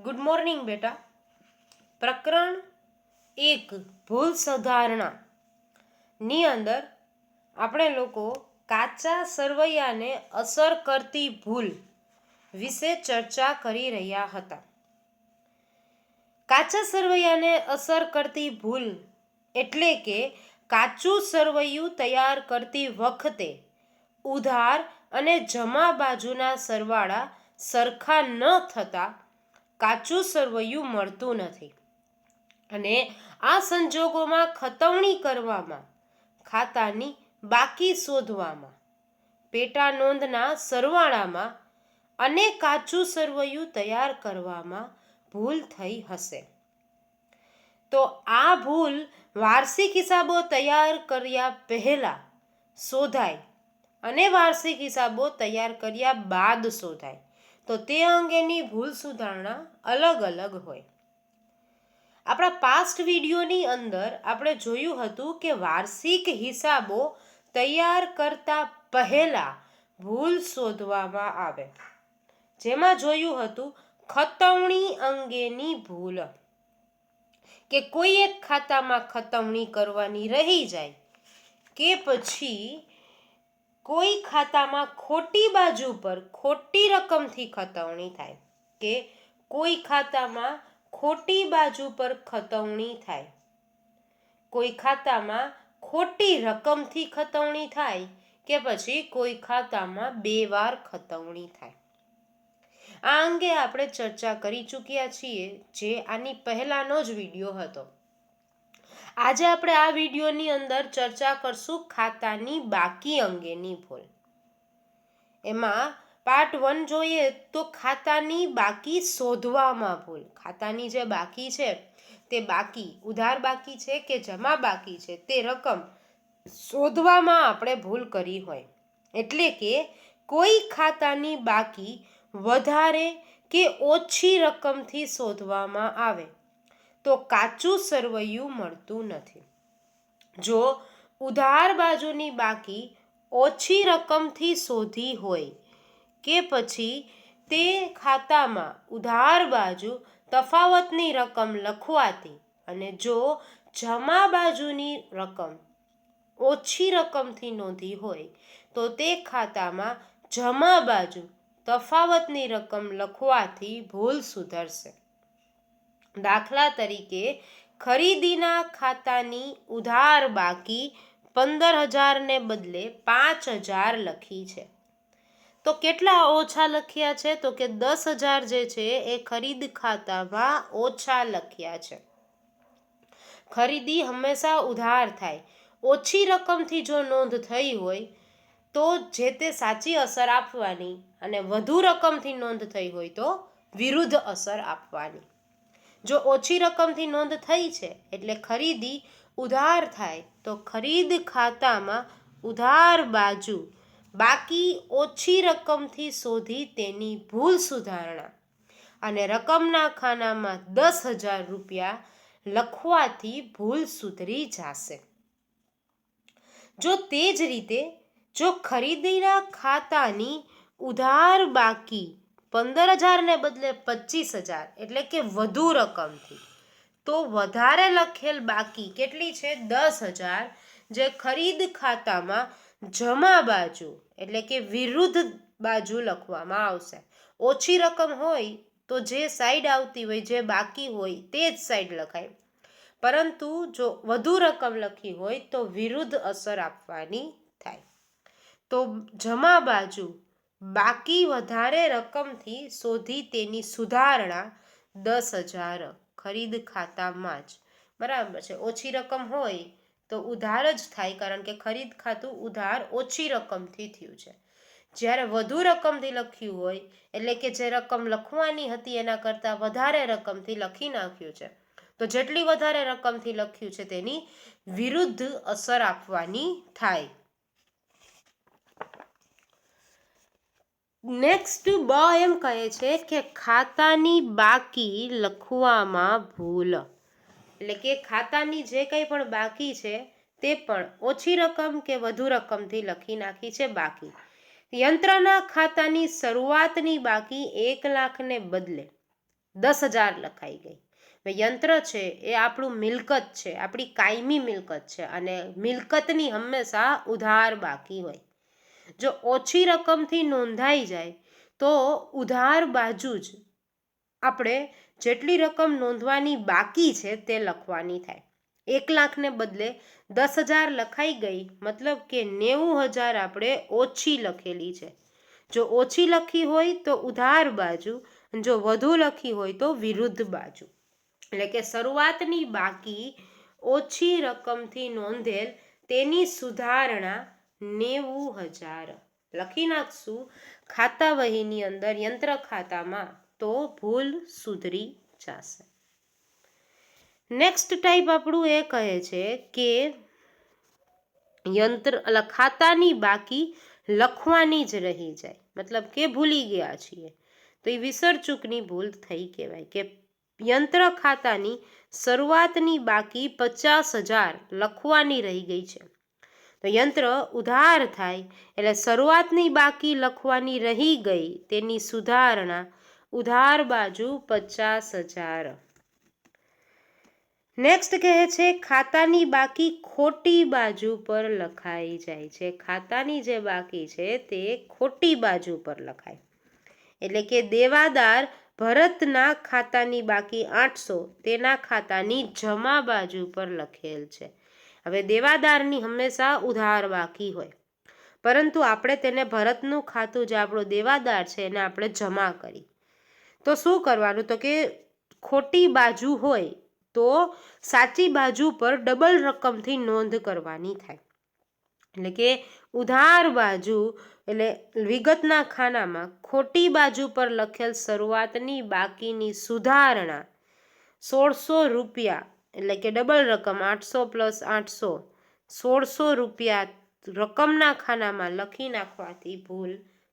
Good morning બેટા. પ્રકરણ 1 ભૂલ સુધારણા ની અંદર આપણે લોકો કાચા સરવૈયાને અસર કરતી ભૂલ વિશે ચર્ચા કરી રહ્યા હતા. કાચા સરવૈયાને અસર કરતી ભૂલ એટલે કે કાચું સરવૈયું તૈયાર કરતી વખતે ઉધાર અને જમા બાજુના સરવાળા સરખા ન થતા કાચું સરવૈયું મળતું નથી અને આ સંજોગોમાં ખતવણી કરવામાં, ખાતાની બાકી શોધવામાં, પેટા નોંધના સરવાળામાં અને કાચું સરવૈયું તૈયાર કરવામાં ભૂલ થઈ હશે. તો આ ભૂલ વાર્ષિક હિસાબો તૈયાર કર્યા પહેલા શોધાય અને વાર્ષિક હિસાબો તૈયાર કર્યા બાદ શોધાય તો તે અંગેની ભૂલ સુધારણા અલગ અલગ હોય. આપણા પાસ્ટ વિડીયોની અંદર આપણે જોયું હતું કે વાર્ષિક હિસાબો તૈયાર કરતા પહેલા ભૂલ શોધવામાં આવે, જેમાં જોયું હતું ખતવણી અંગેની ભૂલ, કે કોઈ એક ખાતામાં ખતવણી કરવાની રહી જાય કે પછી કોઈ ખાતામાં ખોટી બાજુ પર ખોટી રકમથી ખતવણી થાય, કે કોઈ ખાતામાં ખોટી બાજુ પર ખતવણી થાય, કોઈ ખાતામાં ખોટી રકમથી ખતવણી થાય કે પછી કોઈ ખાતામાં 2 વાર ખતવણી થાય. આ અંગે આપણે ચર્ચા કરી ચૂક્યા છીએ, જે આની પહેલાનો જ વિડીયો હતો. આજે આપણે આ વિડીયોની અંદર ચર્ચા કરશું ખાતાની બાકી અંગેની ભૂલ. એમાં પાર્ટ 1 જોઈએ તો ખાતાની બાકી શોધવામાં ભૂલ. ખાતાની જે બાકી છે તે બાકી ઉધાર બાકી છે કે જમા બાકી છે તે રકમ શોધવામાં આપણે ભૂલ કરી હોય, એટલે કે કોઈ ખાતાની બાકી વધારે કે ઓછી રકમથી શોધવામાં આવે તો કાચું સરવૈયું મળતું નથી. જો ઉધાર બાજુની બાકી ઓછી રકમથી શોધી હોય કે પછી તે ખાતામાં ઉધાર બાજુ તફાવતની રકમ લખવાથી અને જો જમા બાજુની રકમ ઓછી રકમથી નોંધી હોય તો તે ખાતામાં જમા બાજુ તફાવતની રકમ લખવાથી ભૂલ સુધરશે. દાખલા તરીકે ખરીદીના ખાતાની ઉધાર બાકી 15,000 ને બદલે 5,000 લખી છે, તો કેટલા ઓછા લખ્યા છે? તો કે 10,000 જે છે એ ખરીદ ખાતામાં ઓછા લખ્યા છે. ખરીદી હંમેશા ઉધાર થાય. ઓછી રકમથી જો નોંધ થઈ હોય તો જે તે સાચી અસર આપવાની અને વધુ રકમથી નોંધ થઈ હોય તો વિરુદ્ધ અસર આપવાની. જો ઓછી રકમથી નોંધ થઈ છે એટલે ખરીદી ઉધાર થાય તો ખરીદ ખાતામાં ઉધાર બાજુ બાકી ઓછી રકમથી શોધી તેની ભૂલ સુધારણા અને રકમના ખાનામાં 10,000 રૂપિયા લખવાથી ભૂલ સુધરી જશે. જો તે જ રીતે જો ખરીદીના ખાતાની ઉધાર બાકી 15,000 ને બદલે 25,000 એટલે કે વધુ રકમથી, તો વધારે લખેલ બાકી કેટલી છે? 10,000, જે ખરીદ ખાતામાં જમા બાજુ એટલે કે વિરુદ્ધ બાજુ લખવામાં આવશે. ઓછી રકમ હોય તો જે સાઈડ આવતી હોય, જે બાકી હોય તે જ સાઈડ લખાય, પરંતુ જો વધુ રકમ લખી હોય તો વિરુદ્ધ અસર આપવાની થાય. તો જમા બાજુ બાકી વધારે રકમથી શોધી તેની સુધારણા 10,000 ખરીદ ખાતામાં જ. બરાબર છે. ઓછી રકમ હોય તો ઉધાર જ થાય, કારણ કે ખરીદ ખાતું ઉધાર ઓછી રકમથી થયું છે. જ્યારે વધુ રકમથી લખ્યું હોય એટલે કે જે રકમ લખવાની હતી એના કરતાં વધારે રકમથી લખી નાખ્યું છે, તો જેટલી વધારે રકમથી લખ્યું છે તેની વિરુદ્ધ અસર આપવાની થાય. નેક્સ્ટ બ એમ કહે છે કે ખાતાની બાકી લખવામાં ભૂલ, એટલે કે ખાતાની જે કંઈ પણ બાકી છે તે પણ ઓછી રકમ કે વધુ રકમથી લખી નાખી છે બાકી. યંત્રના ખાતાની શરૂઆતની બાકી 1 લાખ ને બદલે 10,000 લખાઈ ગઈ. હવે યંત્ર છે એ આપણું મિલકત છે, આપણી કાયમી મિલકત છે, અને મિલકતની હંમેશા ઉધાર બાકી હોય. જો ઓછી રકમથી નોંધાઈ જાય તો ઉધાર બાજુ જ આપણે જેટલી રકમ નોંધવાની બાકી છે તે લખવાની થાય. 1,00,000 ને બદલે 10,000 લખાઈ ગઈ, મતલબ કે 90,000 આપણે ઓછી લખેલી છે. જો ઓછી લખી હોય તો ઉધાર બાજુ, જો વધુ લખી હોય તો વિરુદ્ધ બાજુ. એટલે કે શરૂઆતની બાકી ઓછી રકમથી નોંધેલ તેની સુધારણા 90,000 લખી નાખશું ખાતા વહીની અંદર યંત્ર ખાતામાં, તો ભૂલ સુધરી જશે. નેક્સ્ટ ટાઈપ આપણું એ કહે છે કે ખાતાની બાકી લખવાની જ રહી જાય, મતલબ કે ભૂલી ગયા છીએ, તો એ વિસરચૂકની ભૂલ થઈ કહેવાય. કે યંત્ર ખાતાની શરૂઆતની બાકી 50,000 લખવાની રહી ગઈ છે, તો યંત્ર ઉધાર થાય એટલે શરૂઆતની બાકી લખવાની રહી ગઈ તેની સુધારણા ઉધાર બાજુ 50,000. નેક્સ્ટ કહે છે ખાતાની બાકી ખોટી બાજુ પર લખાઈ જાય છે. ખાતાની જે બાકી છે તે ખોટી બાજુ પર લખાય. એટલે કે દેવાદાર ભરતના ખાતાની બાકી 800 તેના ખાતાની જમા બાજુ પર લખેલ છે. હવે દેવાદારની હંમેશા ઉધાર બાકી હોય, પરંતુ આપણે તેને ભરતનું ખાતું જે આપણો દેવાદાર છે એને આપણે જમા કરી. તો શું કરવાનું, તો કે ખોટી બાજુ હોય તો સાચી બાજુ પર ડબલ રકમથી નોંધ કરવાની થાય. એટલે કે ઉધાર બાજુ એટલે વિગતના ખાનામાં ખોટી બાજુ પર લખેલ શરૂઆતની બાકીની સુધારણા 1,600 રૂપિયા, એટલે કે ડબલ રકમ 800 + 800 1,600 રૂપિયા રકમના ખાનામાં લખી નાખવાથી ભૂલ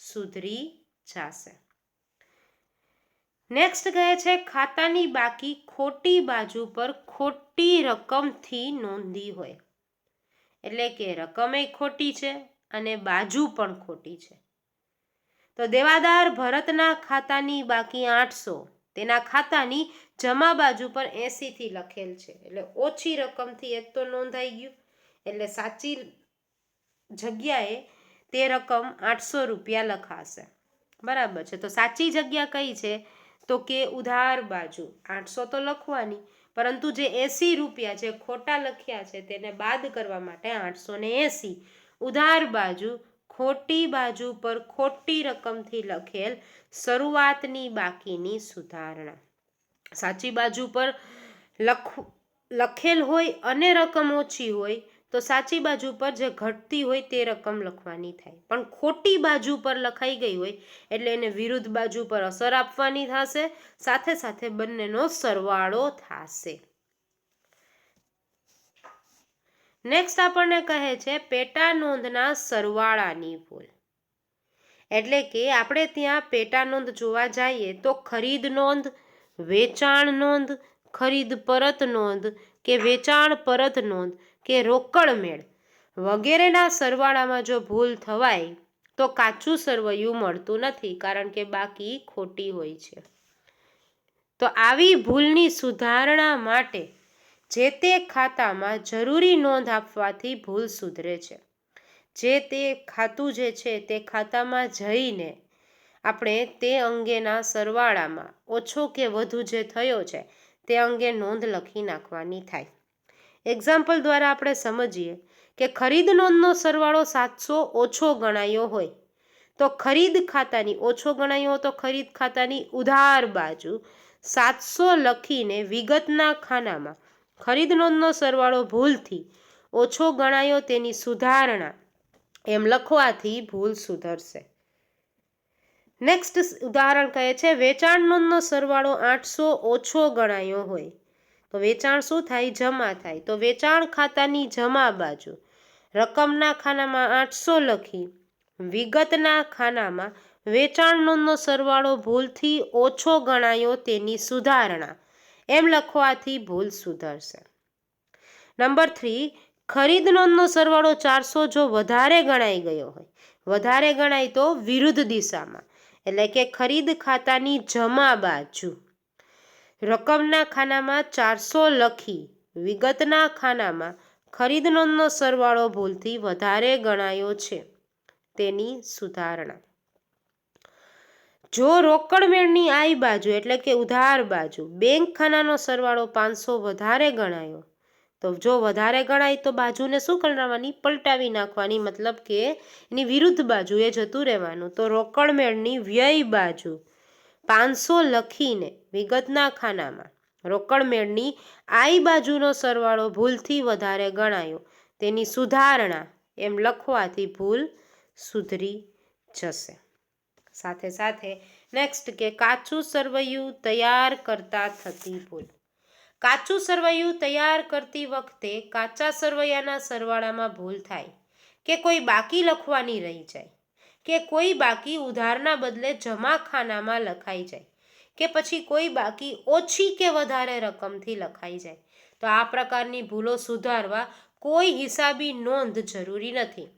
સુધરી જશે. નેક્સ્ટ કહે છે ખાતાની બાકી ખોટી બાજુ પર ખોટી રકમથી નોંધી હોય. એટલે કે રકમે ખોટી છે અને બાજુ પણ ખોટી છે. તો દેવાદાર ભરતના ખાતાની બાકી 800 તેના ખાતાની જમા બાજુ પર 80 થી લખેલ છે, એટલે ઓછી રકમથી એક તો નોંધાઈ ગયું, એટલે સાચી જગ્યાએ તે રકમ 800 રૂપિયા લખાશે. બરાબર છે. તો સાચી જગ્યા કઈ છે, તો કે ઉધાર બાજુ 800 તો લખવાની, પરંતુ જે 80 રૂપિયા જે ખોટા લખ્યા છે તેને બાદ કરવા માટે 880 ઉધાર બાજુ ખોટી બાજુ પર ખોટી રકમથી લખેલ શરૂઆતની બાકીની સુધારણા. સાચી બાજુ પર લખેલ હોય અને રકમ ઓછી હોય તો સાચી બાજુ પર જે ઘટતી હોય તે રકમ લખવાની થાય, પણ ખોટી બાજુ પર લખાઈ ગઈ હોય એટલે એને વિરુદ્ધ બાજુ પર અસર આપવાની થશે, સાથે સાથે બંનેનો સરવાળો થશે. નેક્સ્ટ આપણને કહે છે પેટા નોંધના સરવાળાની ભૂલ. એટલે કે આપણે ત્યાં પેટા નોંધ જોવા જઈએ તો ખરીદ નોંધ, વેચાણ નોંધ, ખરીદ પરત નોંધ કે વેચાણ પરત નોંધ કે રોકડ મેળ વગેરેના સરવાળામાં જો ભૂલ થવાય તો કાચું સરવૈયું મળતું નથી, કારણ કે બાકી ખોટી હોય છે. તો આવી ભૂલની સુધારણા માટે જે તે ખાતામાં જરૂરી નોંધ આપવાથી ભૂલ સુધરે છે. જે તે ખાતું જે છે તે ખાતામાં જઈને આપણે તે અંગેના સરવાળામાં ઓછો કે વધુ જે થયો છે તે અંગે નોંધ લખી નાખવાની થાય. એક્ઝામ્પલ દ્વારા આપણે સમજીએ કે ખરીદ નોંધનો સરવાળો 700 ઓછો ગણાયો હોય તો ખરીદ ખાતાની ઓછો ગણાયો તો ખરીદ ખાતાની ઉધાર બાજુ 700 લખીને વિગતના ખાનામાં ખરીદ નોંધનો સરવાળો ભૂલથી ઓછો ગણાયો તેની સુધારણા એમ લખવાથી ભૂલ સુધરશે. નેક્સ્ટ ઉદાહરણ કહે છે વેચાણ નોંધનો સરવાળો 800 ઓછો ગણાયો હોય તો વેચાણ શું થાય, જમા થાય. તો વેચાણ ખાતાની જમા બાજુ રકમના ખાનામાં 800 લખી વિગતના ખાનામાં વેચાણ નોંધનો સરવાળો ભૂલથી ઓછો ગણાયો તેની સુધારણા એમ લખવાથી ભૂલ સુધરશે. નંબર 3, ખરીદ નોંધનો સરવાળો 400 જો વધારે ગણાઈ ગયો હોય, વધારે ગણાય તો વિરુદ્ધ દિશામાં, એટલે કે ખરીદ ખાતાની જમા બાજુ રકમના ખાનામાં 400 લખી વિગતના ખાનામાં ખરીદ નોંધનો સરવાળો ભૂલથી વધારે ગણાયો છે, તેની સુધારણા. જો રોકડ મેળની આઈ બાજુ એટલે કે ઉધાર બાજુ બેંક ખાનાનો સરવાળો 500 વધારે ગણાયો, તો જો વધારે ગણાય તો બાજુને શું કરવાની? પલટાવી નાખવાની, મતલબ કે એની વિરુદ્ધ બાજુએ જતું રહેવાનું. તો રોકડ મેળની વ્યય બાજુ 500 લખીને વિગતના ખાનામાં રોકડ મેળની આઈ બાજુનો સરવાળો ભૂલથી વધારે ગણાયો, તેની સુધારણા એમ લખવાથી ભૂલ સુધરી જશે. સાથે સાથે નેક્સ્ટ કે કાચું સરવૈયું તૈયાર કરતા થતી ભૂલ. કાચું સરવૈયું તૈયાર કરતી વખતે કાચા સરવૈયાના સરવાળામાં ભૂલ થાય કે કોઈ બાકી લખવાની રહી જાય, કે કોઈ બાકી ઉધારના બદલે જમા ખાનામાં લખાઈ જાય, કે પછી કોઈ બાકી ઓછી કે વધારે રકમથી લખાઈ જાય. તો આ પ્રકારની ભૂલો સુધારવા કોઈ હિસાબી નોંધ જરૂરી નથી,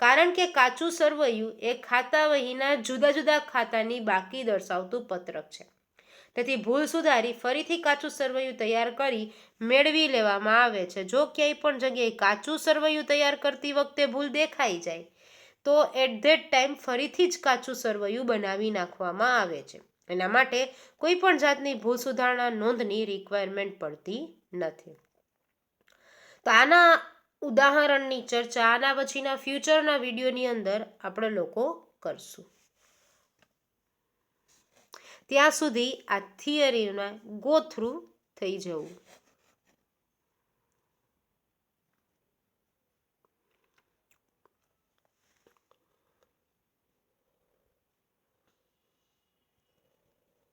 કારણ કે કાચું સરવૈયું એ ખાતા વહીના જુદા જુદા ખાતાની બાકી દર્શાવતું પત્રક છે. તેથી ભૂલ સુધારી ફરીથી કાચું સરવૈયું તૈયાર કરી મેળવી લેવામાં આવે છે. જો ક્યાંય પણ જગ્યાએ કાચું સરવૈયું તૈયાર કરતી વખતે ભૂલ દેખાઈ જાય તો એટ ધેટ ટાઈમ ફરીથી જ કાચું સરવૈયું બનાવી નાખવામાં આવે છે. એના માટે કોઈ પણ જાતની ભૂલ સુધારણા નોંધની રિક્વાયરમેન્ટ પડતી નથી. તો આના ઉદાહરણની ચર્ચા આના પછીના ફ્યુચરના વિડીયોની અંદર આપણે લોકો કરશું. ત્યાં સુધી આ થિયરીમાં ગો થ્રુ થઈ જવું.